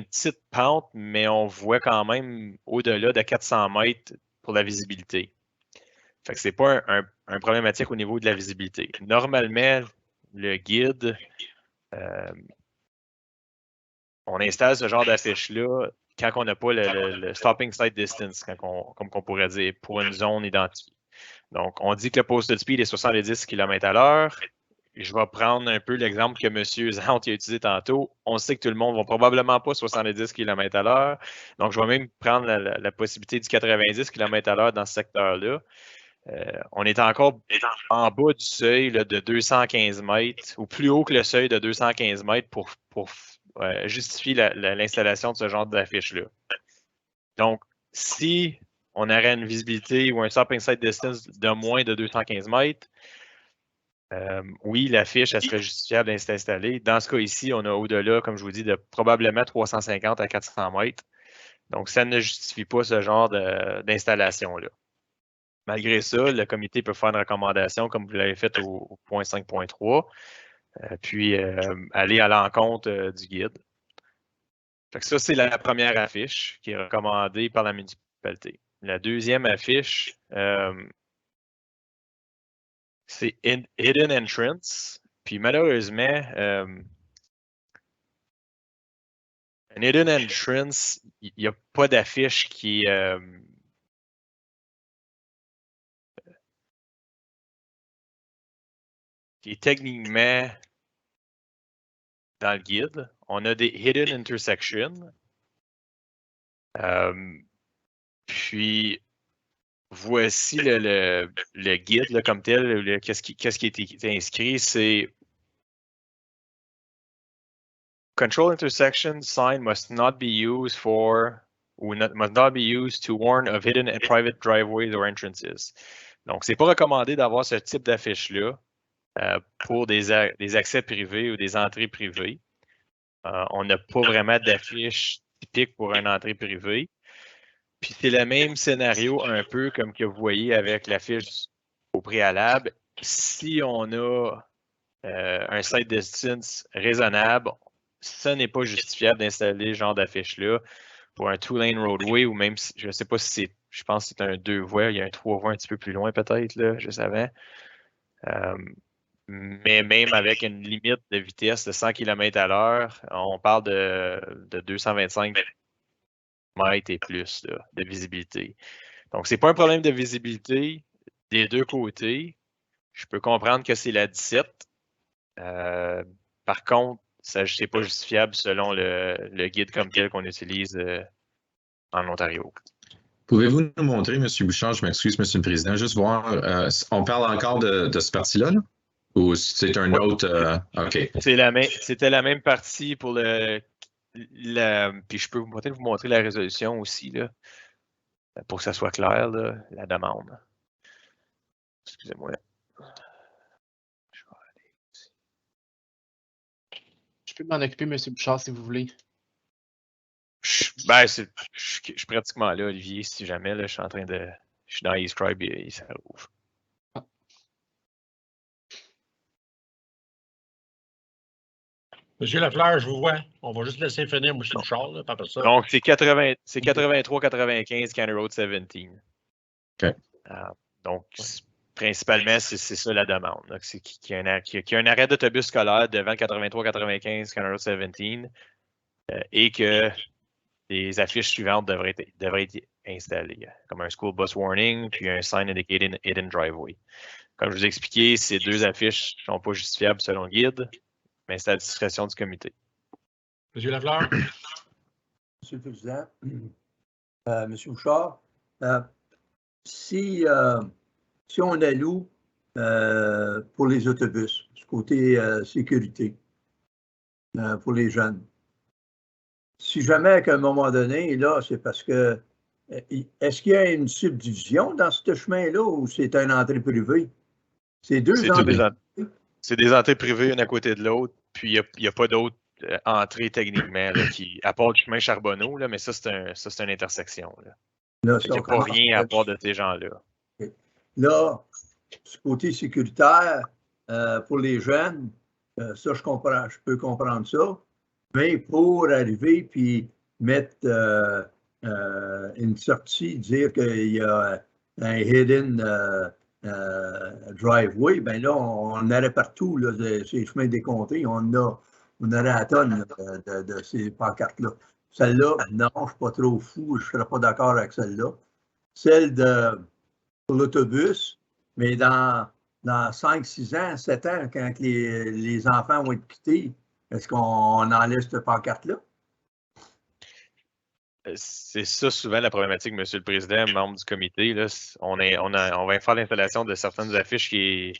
petite pente, mais on voit quand même au-delà de 400 mètres pour la visibilité. Fait que ce n'est pas un problématique au niveau de la visibilité. Normalement, le guide, on installe ce genre d'affiche-là quand on n'a pas le stopping sight distance, comme on pourrait dire, pour une zone identifiée. Donc, on dit que le posted speed est 70 km/h. Je vais prendre un peu l'exemple que M. Zant a utilisé tantôt. On sait que tout le monde ne va probablement pas 70 km/h. Donc, je vais même prendre la possibilité du 90 km/h dans ce secteur-là. On est encore en bas du seuil là, de 215 mètres ou plus haut que le seuil de 215 mètres pour justifier l'installation de ce genre d'affiche-là. Donc, si on aurait une visibilité ou un stopping sight distance de moins de 215 mètres, oui, l'affiche, elle serait justifiable d'être installée. Dans ce cas ici, on a au-delà, comme je vous dis, de probablement 350 à 400 mètres. Donc, ça ne justifie pas ce genre d'installation-là. Malgré ça, le comité peut faire une recommandation, comme vous l'avez fait au point 5.3, puis aller à l'encontre du guide. Fait que ça, c'est la première affiche qui est recommandée par la municipalité. La deuxième affiche, c'est Hidden Entrance. Puis malheureusement, un Hidden Entrance, il n'y a pas d'affiche qui est techniquement dans le guide. On a des Hidden Intersections. Puis, voici le guide là, comme tel. Qu'est-ce qui est inscrit? C'est Control intersection sign must not be used must not be used to warn of hidden and private driveways or entrances. Donc, c'est pas recommandé d'avoir ce type d'affiche-là pour des accès privés ou des entrées privées. On n'a pas vraiment d'affiche typique pour une entrée privée. Puis c'est le même scénario un peu comme que vous voyez avec l'affiche au préalable. Si on a un sight distance raisonnable, ce n'est pas justifiable d'installer ce genre d'affiche-là pour un two-lane roadway ou même, je ne sais pas si c'est, je pense que c'est un 2 voies, il y a un 3 voies un petit peu plus loin peut-être, là, juste avant. Mais même avec une limite de vitesse de 100 km/h, on parle de 225 mètres et plus là, de visibilité. Donc, c'est pas un problème de visibilité des deux côtés. Je peux comprendre que c'est la 17. Par contre, c'est pas justifiable selon le guide comme tel qu'on utilise en Ontario. Pouvez-vous nous montrer, M. Bouchard, je m'excuse, M. le Président, juste voir, on parle encore de ce parti-là, là? Ou c'est un autre... OK. C'était la même partie pour puis je peux peut-être vous montrer la résolution aussi, là, pour que ça soit clair, là, la demande. Excusez-moi. Je peux m'en occuper, M. Bouchard, si vous voulez. Ben, je suis pratiquement là, Olivier, si jamais, là, je suis dans eScribe et ça ouvre. Monsieur Lafleur, je vous vois. On va juste laisser finir M. Bouchard, là, pas ça. Donc, c'est 83-95 County Road 17. OK. Donc, principalement, c'est ça la demande. C'est qu'il y a un arrêt d'autobus scolaire devant 83-95 County Road 17 et que les affiches suivantes devraient être installées, comme un school bus warning puis un sign indicating hidden driveway. Comme je vous ai expliqué, ces deux affiches ne sont pas justifiables selon le guide, mais c'est à la discrétion du comité. Monsieur Lafleur? Monsieur le Président, Monsieur Bouchard, si on alloue pour les autobus, du côté sécurité, pour les jeunes, si jamais qu'à un moment donné, là, c'est parce que est-ce qu'il y a une subdivision dans ce chemin-là ou c'est une entrée privée? C'est deux entrées. C'est des entrées privées une à côté de l'autre, puis il n'y a pas d'autres entrées techniquement, là, à part le chemin Charbonneau, là, mais ça, c'est une intersection. Il n'y a pas rien à part de ces gens-là. Là, ce côté sécuritaire, pour les jeunes, ça, je peux comprendre ça. Mais pour arriver puis mettre une sortie, dire qu'il y a un hidden driveway, ben là, on aurait partout, là, ces chemins décomptés, on aurait à tonne de ces pancartes-là. Celle-là, non, je ne suis pas trop fou, je ne serais pas d'accord avec celle-là. Celle pour l'autobus, mais dans 5, 6 ans, 7 ans, quand les enfants vont être quittés, est-ce qu'on enlève cette pancarte-là? C'est ça souvent la problématique, M. le Président, membre du comité. Là, on va faire l'installation de certaines affiches qui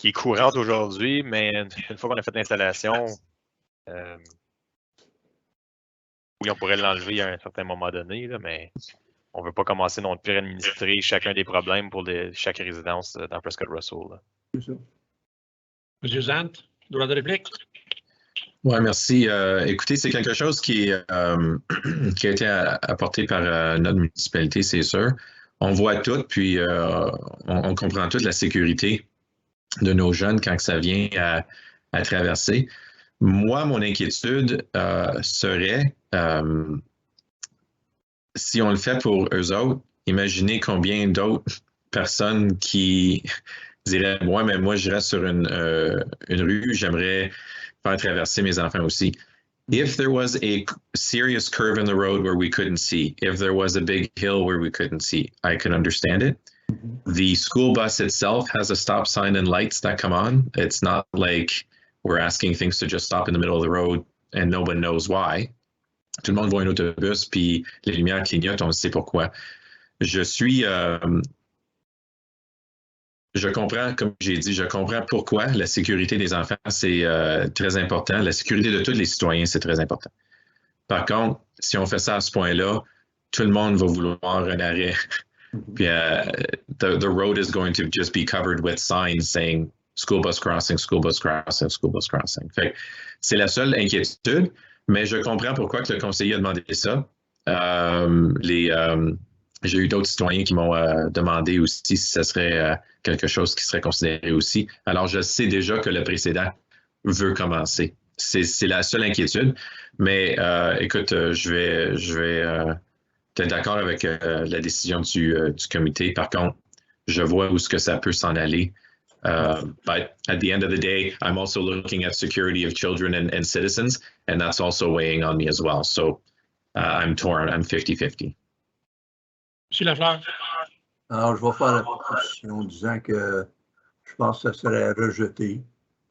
est courante aujourd'hui, mais une fois qu'on a fait l'installation, oui, on pourrait l'enlever à un certain moment donné, là, mais on ne veut pas commencer non plus à administrer chacun des problèmes pour chaque résidence dans Prescott Russell. C'est ça. M. Zant, droit de réplique? Oui, merci. Écoutez, c'est quelque chose qui a été apporté par notre municipalité, c'est sûr. On voit tout, puis on comprend toute la sécurité de nos jeunes quand ça vient à traverser. Moi, mon inquiétude serait, si on le fait pour eux autres, imaginez combien d'autres personnes qui diraient « Ouais, mais moi, je reste sur une rue, j'aimerais faire traverser mes enfants aussi. » If there was a serious curve in the road where we couldn't see, if there was a big hill where we couldn't see, I could understand it. The school bus itself has a stop sign and lights that come on. It's not like we're asking things to just stop in the middle of the road and no one knows why. Tout le monde voit un autobus, puis les lumières clignotent, on sait pourquoi. Je comprends, comme j'ai dit, je comprends pourquoi la sécurité des enfants, c'est très important. La sécurité de tous les citoyens, c'est très important. Par contre, si on fait ça à ce point-là, tout le monde va vouloir un arrêt. Puis the road is going to just be covered with signs saying school bus crossing, school bus crossing, school bus crossing. Fait que c'est la seule inquiétude, mais je comprends pourquoi que le conseiller a demandé ça. J'ai eu d'autres citoyens qui m'ont demandé aussi si ce serait quelque chose qui serait considéré aussi. Alors, je sais déjà que le précédent veut commencer. C'est la seule inquiétude. Mais écoute, je vais être d'accord avec la décision du comité. Par contre, je vois où est-ce que ça peut s'en aller. But at the end of the day, I'm also looking at security of children and citizens, and that's also weighing on me as well. So I'm torn. I'm 50-50. Monsieur Lafleur? Alors, je vais faire la proposition en disant que je pense que ça serait rejeté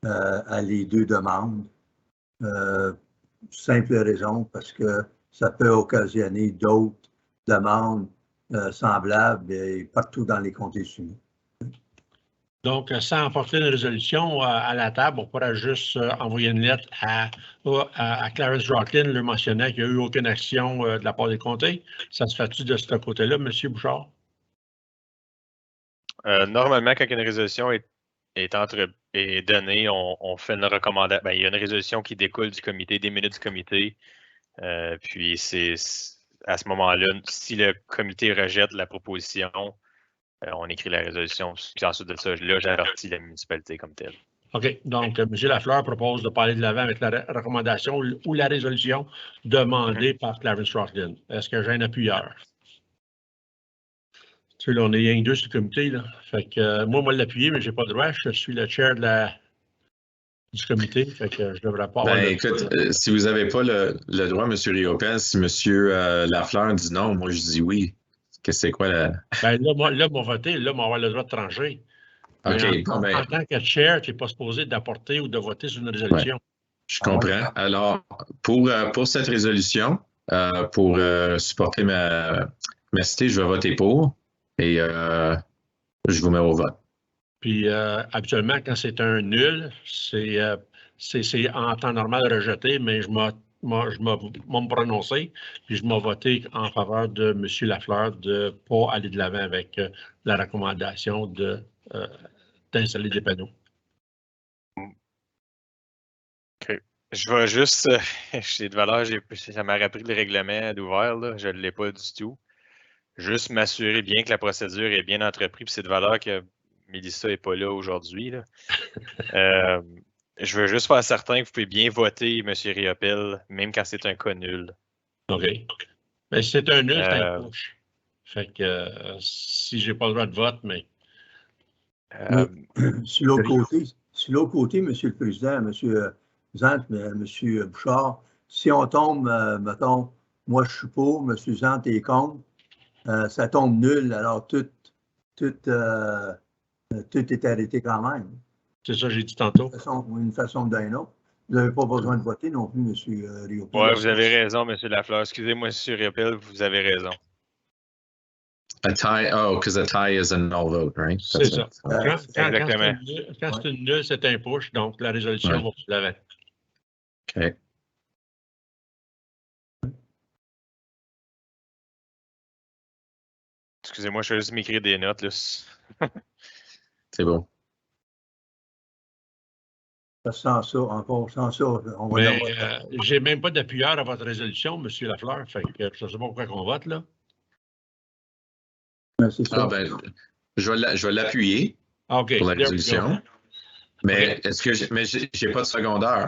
à les deux demandes. Simple raison, parce que ça peut occasionner d'autres demandes semblables partout dans les comtés soumis. Donc, sans apporter une résolution à la table, on pourra juste envoyer une lettre à Clarence Rocklin, le mentionnant qu'il n'y a eu aucune action de la part des comtés. Ça se fait-tu de ce côté-là, M. Bouchard? Normalement, quand une résolution est donnée, on fait une recommandation. Ben, il y a une résolution qui découle du comité, des minutes du comité. Puis, c'est à ce moment-là, si le comité rejette la proposition, on écrit la résolution. Puis ensuite de ça, là, j'avertis la municipalité comme telle. OK. Donc, M. Lafleur propose de parler de l'avant avec la recommandation ou la résolution demandée par Clarence Rocklin. Est-ce que j'ai un appuyeur? Tu sais, là, on est rien que deux sur le comité, là. Fait que moi, l'appuyer, mais je n'ai pas le droit. Je suis le chair du comité. Fait que je ne devrais pas avoir écoute, si vous n'avez pas le droit, M. Riopel, si M. Lafleur dit non, moi, je dis oui. Qu'est-ce que c'est quoi la... Ben là, mon voté, là, avoir le droit de trancher. OK. En tant que chair, tu n'es pas supposé d'apporter ou de voter sur une résolution. Ouais, je comprends. Alors, pour cette résolution, pour supporter ma cité, je vais voter pour et je vous mets au vote. Puis, habituellement, quand c'est un nul, c'est en temps normal rejeté, mais je vais me prononcer, puis je vais voter en faveur de M. Lafleur de ne pas aller de l'avant avec la recommandation d'installer des panneaux. OK. Je vais juste, j'ai de valeur, ça m'a rappris le règlement d'ouvert, là, je ne l'ai pas du tout. Juste m'assurer bien que la procédure est bien entreprise, puis c'est de valeur que Mélissa n'est pas là aujourd'hui. Je veux juste faire certain que vous pouvez bien voter, M. Riopel, même quand c'est un cas nul. OK. Mais si c'est un nul, c'est un push. Fait que si j'ai pas le droit de vote, mais... Sur l'autre côté, M. le Président, M. Zant, M. Bouchard, si on tombe, mettons, moi je suis pour, M. Zant est contre, ça tombe nul, alors tout est arrêté quand même. C'est ça que j'ai dit tantôt. Une façon ou d'une autre. Vous n'avez pas besoin de voter non plus, M. Riopel. Oui, vous avez raison, M. Lafleur. Excusez-moi, M. Riopel, vous avez raison. A tie, because a tie is a null vote, right? C'est ça. Exactement. Quand c'est une nulle, c'est un push, donc la résolution va se l'avant. OK. Excusez-moi, je vais juste m'écrire des notes. Là. C'est bon. Sans ça, on va Mais j'ai même pas d'appuyeur à votre résolution, M. Lafleur. Fait que je ne sais pas pourquoi on vote, là. C'est ça. Je vais l'appuyer pour la résolution. Mais est-ce que j'ai pas de secondaire?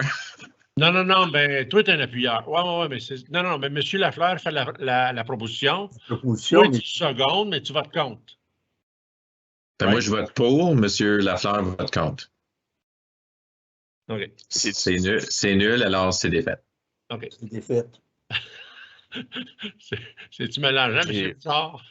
Non, ben toi, tu es un appuyeur. Oui, mais c'est. Non, mais M. Lafleur fait la proposition. Toi, tu secondes, mais tu votes contre. Ben, moi, je vote pour, M. Lafleur vote contre. OK. C'est nul, alors c'est défaite. OK. C'est défaite. C'est-tu mélangeant, M. Bouchard?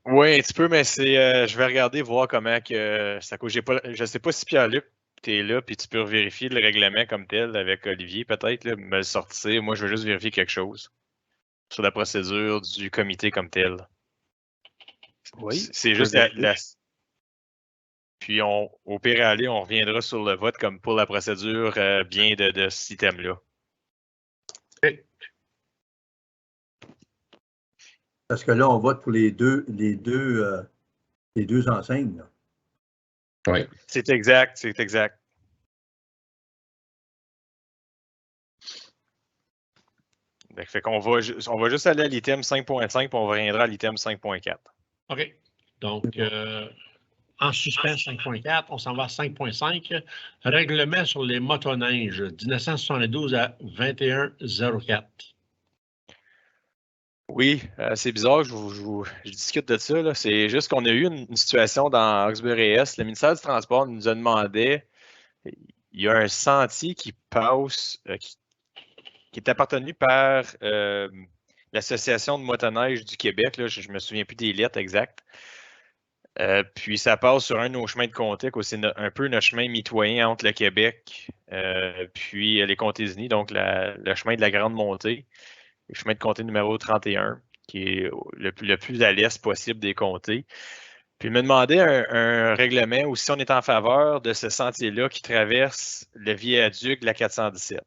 Oui, un petit peu, mais je vais regarder, voir comment que ça cause. Je ne sais pas si Pierre-Luc, tu es là, puis tu peux vérifier le règlement comme tel avec Olivier, peut-être, me le sortir. Moi, je veux juste vérifier quelque chose sur la procédure du comité comme tel. Oui. C'est juste Puis, au pire aller, on reviendra sur le vote comme pour la procédure bien de cet item-là. Okay. Parce que là, on vote pour les deux enseignes. Là. Oui. C'est exact. Fait qu'on va juste aller à l'item 5.5 puis on reviendra à l'item 5.4. OK. Donc, en suspens 5.4, on s'en va à 5.5. Règlement sur les motoneiges, 1972 à 2104. Oui, c'est bizarre, je discute de ça. C'est juste qu'on a eu une situation dans Hawkesbury-Est. Le ministère du Transport nous a demandé, il y a un sentier qui passe, qui est appartenu par l'Association de motoneige du Québec. Là, je ne me souviens plus des lettres exactes. Puis ça passe sur un de nos chemins de comté, c'est un peu notre chemin mitoyen entre le Québec puis les Comtés-Unis, donc le chemin de la Grande Montée, le chemin de comté numéro 31, qui est le plus à l'est possible des comtés. Puis il me demandait un règlement ou si on est en faveur de ce sentier-là qui traverse le viaduc de la 417.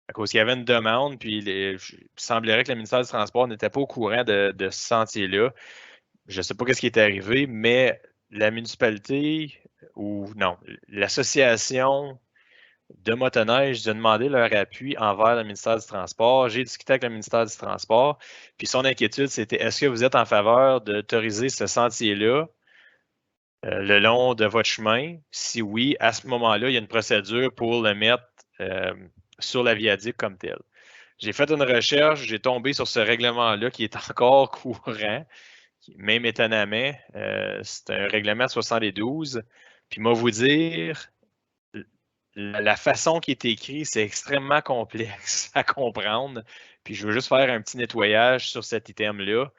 À cause qu'il y avait une demande, puis il semblerait que le ministère du Transport n'était pas au courant de ce sentier-là. Je ne sais pas ce qui est arrivé, mais la municipalité ou non, l'association de motoneige a demandé leur appui envers le ministère du Transport. J'ai discuté avec le ministère du Transport, puis son inquiétude, c'était est-ce que vous êtes en faveur d'autoriser ce sentier-là le long de votre chemin? Si oui, à ce moment-là, il y a une procédure pour le mettre sur la viaduc comme tel. J'ai fait une recherche, j'ai tombé sur ce règlement-là qui est encore courant. Même étonnamment, c'est un règlement de 72. Puis moi, vous dire, la façon qui est écrit, c'est extrêmement complexe à comprendre. Puis je veux juste faire un petit nettoyage sur cet item-là.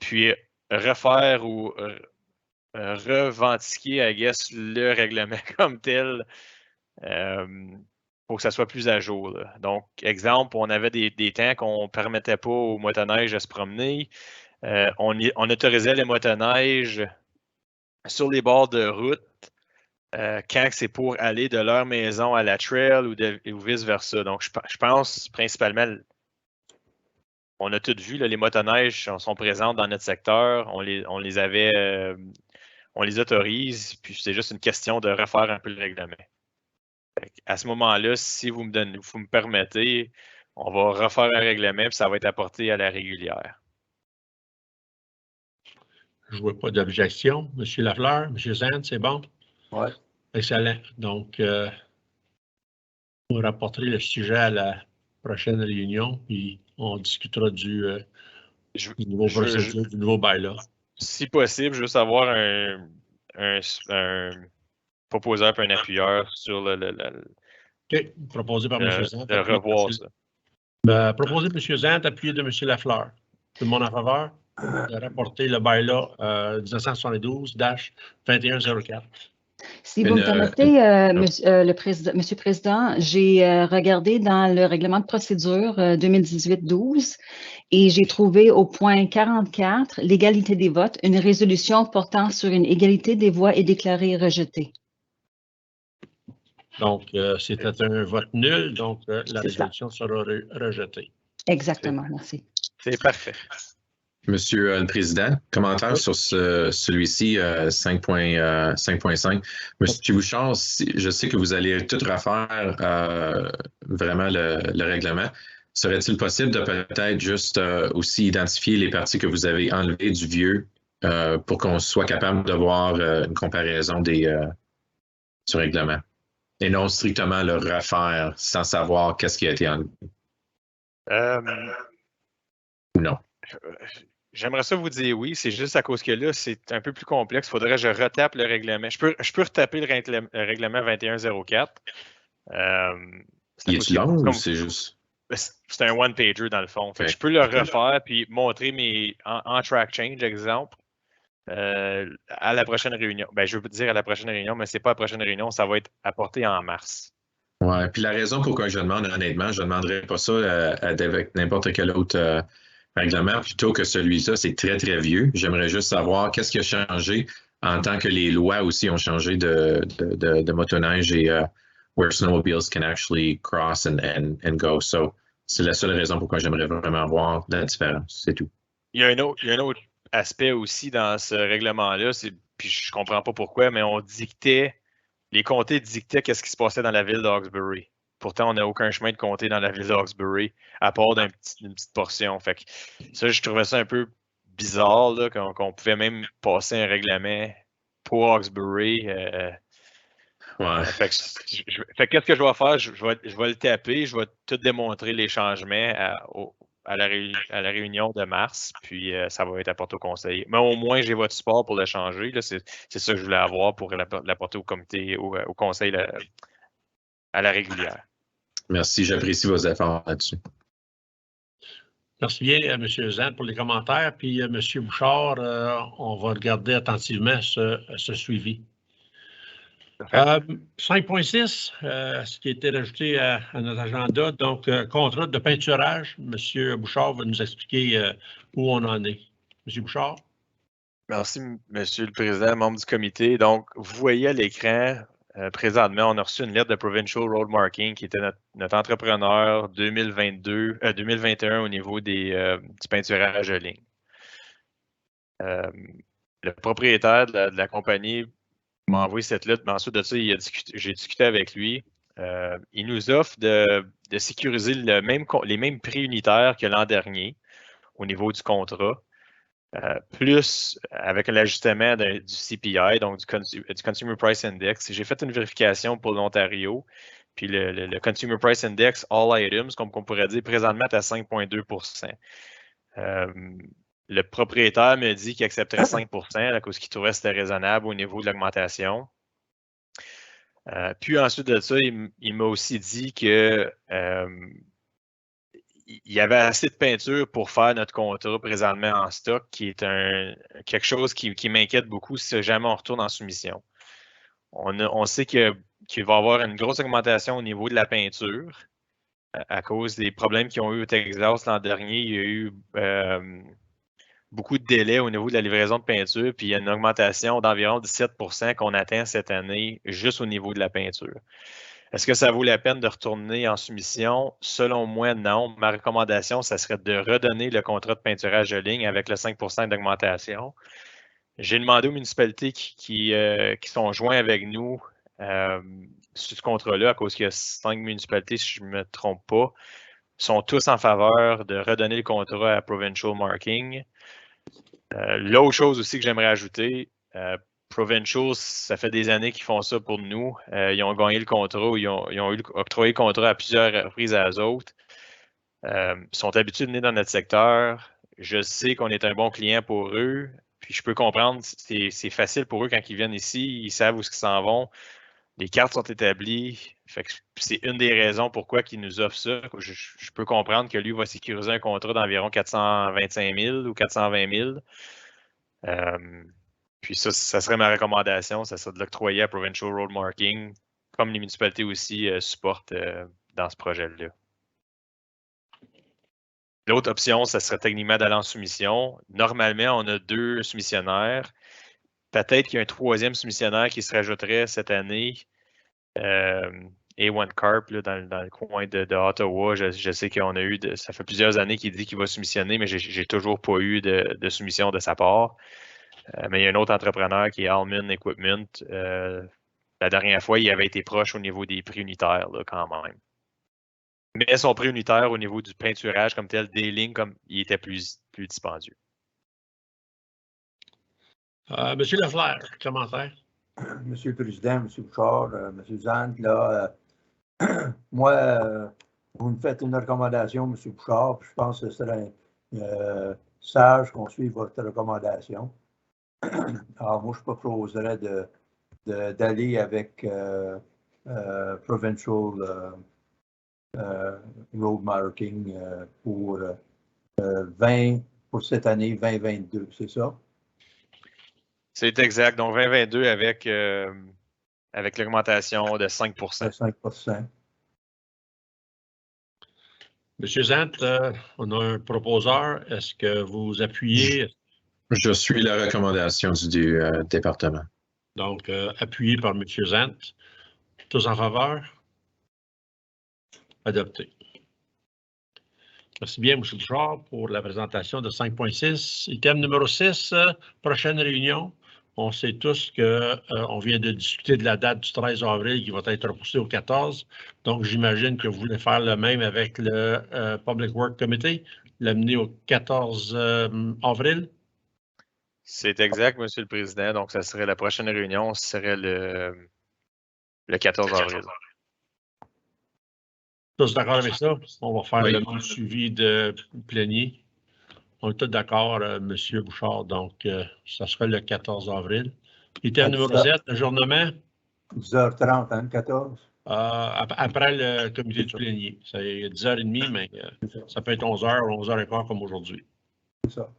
Puis refaire ou revendiquer, I guess, le règlement comme tel pour que ça soit plus à jour. Là. Donc, exemple, on avait des temps qu'on ne permettait pas aux motoneiges de se promener. On autorisait les motoneiges sur les bords de route quand c'est pour aller de leur maison à la trail ou vice-versa. Donc, je pense principalement, on a tout vu, là, les motoneiges sont présentes dans notre secteur. On les avait, on les autorise, puis c'est juste une question de refaire un peu le règlement. À ce moment-là, si vous me permettez, on va refaire un règlement, puis ça va être apporté à la régulière. Je ne vois pas d'objection. Monsieur Lafleur, M. Zand, c'est bon? Oui. Excellent. Donc, on rapportera le sujet à la prochaine réunion, puis on discutera du nouveau procédure, du nouveau bail-là. Si possible, je veux savoir un proposeur et un appuyeur sur OK. Proposé par M. Zand. De revoir ça. Proposé par M. Zand, appuyé de M. Lafleur. Tout le monde en faveur de rapporter le bail-là 1972-2104. Si vous me permettez, Monsieur le Président, j'ai regardé dans le règlement de procédure 2018-12 et j'ai trouvé au point 44, l'égalité des votes, une résolution portant sur une égalité des voix est déclarée rejetée. Donc, c'était un vote nul, donc la résolution sera rejetée. Exactement, merci. C'est parfait. Monsieur le Président, commentaire sur celui-ci, 5.5. Monsieur Bouchard, je sais que vous allez tout refaire vraiment le règlement. Serait-il possible de peut-être juste aussi identifier les parties que vous avez enlevées du vieux pour qu'on soit capable de voir une comparaison du règlement et non strictement le refaire sans savoir qu'est-ce qui a été enlevé? Non. J'aimerais ça vous dire oui, c'est juste à cause que là, c'est un peu plus complexe. Il faudrait que je retape le règlement. Je peux retaper le règlement 2104. Il est long ou c'est juste? C'est un one-pager dans le fond. Fait que je peux le refaire puis montrer mes en track change, exemple, à la prochaine réunion. Ben, je veux dire à la prochaine réunion, mais ce n'est pas à la prochaine réunion, ça va être apporté en mars. Oui, puis la raison pourquoi je demande, honnêtement, je ne demanderais pas ça avec n'importe quel autre règlement plutôt que celui-là. C'est très, très vieux. J'aimerais juste savoir qu'est-ce qui a changé en tant que les lois aussi ont changé de motoneige et where snowmobiles can actually cross and go. So, c'est la seule raison pourquoi j'aimerais vraiment voir la différence. C'est tout. Il y a un autre aspect aussi dans ce règlement-là, puis je comprends pas pourquoi, mais les comtés dictaient qu'est-ce qui se passait dans la ville d'Hawkesbury. Pourtant, on n'a aucun chemin de comté dans la ville d'Hawkesbury, à part d'une petite portion. Fait que ça, je trouvais ça un peu bizarre, là, qu'on pouvait même passer un règlement pour Hawkesbury. Ouais. Fait qu'est-ce que je vais faire? Je vais le taper, je vais tout démontrer les changements à la réunion de mars, puis ça va être apporté au conseil. Mais au moins, j'ai votre support pour le changer. C'est ça que je voulais avoir pour l'apporter au comité, au conseil à la régulière. Merci, j'apprécie vos efforts là-dessus. Merci bien, M. Zant, pour les commentaires. Puis, M. Bouchard, on va regarder attentivement ce suivi. 5.6, ce qui a été rajouté à notre agenda, donc contrat de peinturage. M. Bouchard va nous expliquer où on en est. M. Bouchard. Merci, M. le Président, membre du comité. Donc, vous voyez à l'écran, présentement, on a reçu une lettre de Provincial Road Marking qui était notre entrepreneur 2021 au niveau du peinturage de ligne. Le propriétaire de la compagnie m'a envoyé cette lettre, mais ensuite de ça, j'ai discuté avec lui. Il nous offre de sécuriser les mêmes prix unitaires que l'an dernier au niveau du contrat, plus avec l'ajustement du CPI, donc du Consumer Price Index. J'ai fait une vérification pour l'Ontario, puis le Consumer Price Index, All Items, comme on pourrait dire, présentement est à 5,2 %. Le propriétaire me dit qu'il accepterait 5 % à cause qu'il trouvait que c'était raisonnable au niveau de l'augmentation. Puis ensuite de ça, il m'a aussi dit que il y avait assez de peinture pour faire notre contrat présentement en stock, qui est quelque chose qui m'inquiète beaucoup si jamais on retourne en soumission. On sait qu'il va y avoir une grosse augmentation au niveau de la peinture à cause des problèmes qu'ils ont eu au Texas l'an dernier. Il y a eu beaucoup de délais au niveau de la livraison de peinture, puis il y a une augmentation d'environ 17 % qu'on atteint cette année juste au niveau de la peinture. Est-ce que ça vaut la peine de retourner en soumission? Selon moi, non. Ma recommandation, ça serait de redonner le contrat de peinturage de ligne avec le 5 % d'augmentation. J'ai demandé aux municipalités qui sont joints avec nous sur ce contrat-là, à cause qu'il y a 5 municipalités, si je ne me trompe pas, sont tous en faveur de redonner le contrat à Provincial Marking. L'autre chose aussi que j'aimerais ajouter, Provincial, ça fait des années qu'ils font ça pour nous. Ils ont gagné le contrat, ils ont octroyé le contrat à plusieurs reprises à eux autres. Ils sont habitués de venir dans notre secteur. Je sais qu'on est un bon client pour eux. Puis je peux comprendre, c'est facile pour eux quand ils viennent ici, ils savent où ils s'en vont. Les cartes sont établies. C'est une des raisons pourquoi ils nous offrent ça. Je peux comprendre que lui va sécuriser un contrat d'environ 425 000 ou 420 000. Puis ça serait ma recommandation, ça serait de l'octroyer à Provincial Road Marking, comme les municipalités aussi supportent dans ce projet-là. L'autre option, ça serait techniquement d'aller en soumission. Normalement, on a 2 soumissionnaires. Peut-être qu'il y a un 3e soumissionnaire qui se rajouterait cette année. A1 Carp, là, dans le coin de Ottawa. Je sais qu'on a eu, ça fait plusieurs années qu'il dit qu'il va soumissionner, mais j'ai toujours pas eu de soumission de sa part. Mais il y a un autre entrepreneur qui est Allman Equipment. La dernière fois, il avait été proche au niveau des prix unitaires, là, quand même. Mais son prix unitaire au niveau du peinturage comme tel, des lignes, il était plus dispendieux. Monsieur Lafleur, commentaire. Monsieur le Président, Monsieur Bouchard, Monsieur Zant, là, moi, vous me faites une recommandation, Monsieur Bouchard, puis je pense que ce serait sage qu'on suive votre recommandation. Alors, moi, je proposerais d'aller avec Provincial Road Marking pour cette année 2022, c'est ça? C'est exact. Donc, 2022 avec l'augmentation de 5 %. 5 %. Monsieur Zant, on a un proposeur. Est-ce que vous appuyez? Je suis la recommandation du département. Donc, appuyé par M. Zant. Tous en faveur? Adopté. Merci bien, M. Bouchard, pour la présentation de 5.6. Item numéro 6, prochaine réunion. On sait tous qu'on vient de discuter de la date du 13 avril qui va être repoussée au 14. Donc, j'imagine que vous voulez faire le même avec le Public Works Committee, l'amener au 14 avril. C'est exact, M. le Président. Donc, ça serait la prochaine réunion, ce serait le 14 avril. Tous d'accord avec ça? On va faire le même suivi de plénier. On est tous d'accord, M. Bouchard. Donc, ça sera le 14 avril. Item numéro 7, ajournement. 10h30, hein, 14? après le comité de plénier. C'est 10h30, mais ça peut être 11h ou 11h15 comme aujourd'hui. C'est ça.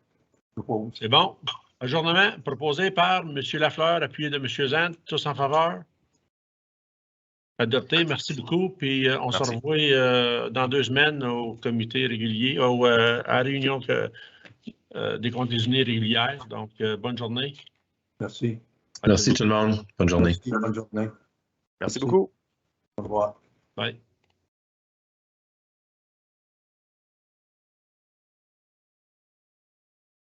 C'est bon. Ajournement proposé par M. Lafleur, appuyé de M. Zant. Tous en faveur? Adopté. Merci beaucoup. Puis on se revoit dans 2 semaines au comité régulier, à la réunion des comptes des unis régulières. Donc, bonne journée. Merci. Merci tout le monde. Bonne journée. Merci, bonne journée. Merci beaucoup. Au revoir. Bye.